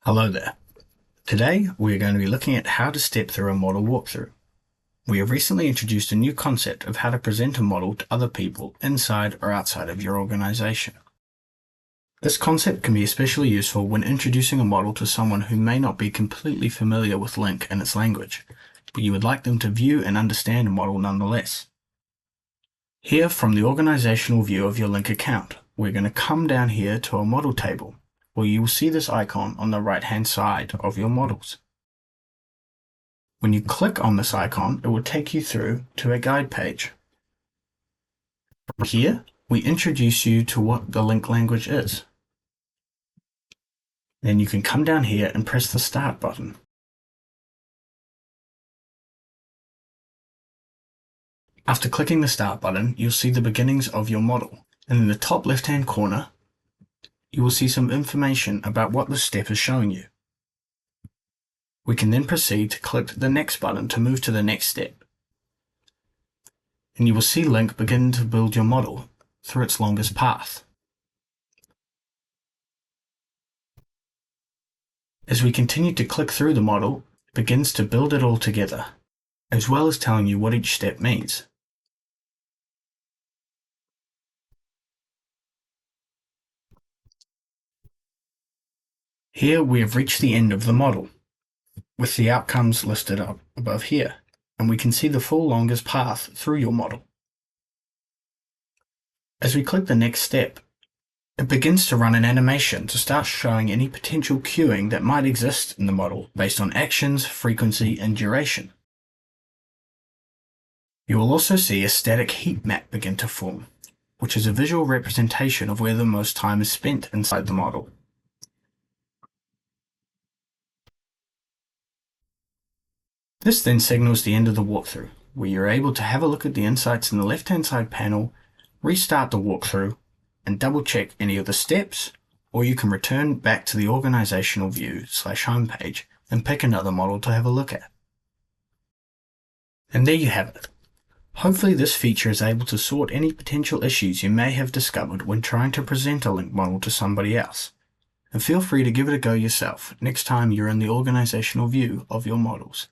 Hello there. Today we are going to be looking at how to step through a model walkthrough. We have recently introduced a new concept of how to present a model to other people inside or outside of your organization. This concept can be especially useful when introducing a model to someone who may not be completely familiar with LINQ and its language, but you would like them to view and understand a model nonetheless. Here, from the organizational view of your LINQ account, we're going to come down here to our model table, where you will see this icon on the right-hand side of your models. When you click on this icon, it will take you through to a guide page. Here, we introduce you to what the LINQ language is. Then you can come down here and press the Start button. After clicking the Start button, you'll see the beginnings of your model, and in the top left-hand corner, you will see some information about what the step is showing you. We can then proceed to click the Next button to move to the next step. And you will see LINQ begin to build your model through its longest path. As we continue to click through the model, it begins to build it all together, as well as telling you what each step means. Here we have reached the end of the model, with the outcomes listed up above here, and we can see the full longest path through your model. As we click the next step, it begins to run an animation to start showing any potential queuing that might exist in the model based on actions, frequency, and duration. You will also see a static heat map begin to form, which is a visual representation of where the most time is spent inside the model. This then signals the end of the walkthrough, where you're able to have a look at the insights in the left-hand side panel, restart the walkthrough, and double-check any of the steps, or you can return back to the organizational view/homepage and pick another model to have a look at. And there you have it. Hopefully this feature is able to sort any potential issues you may have discovered when trying to present a LINQ model to somebody else. And feel free to give it a go yourself next time you're in the organizational view of your models.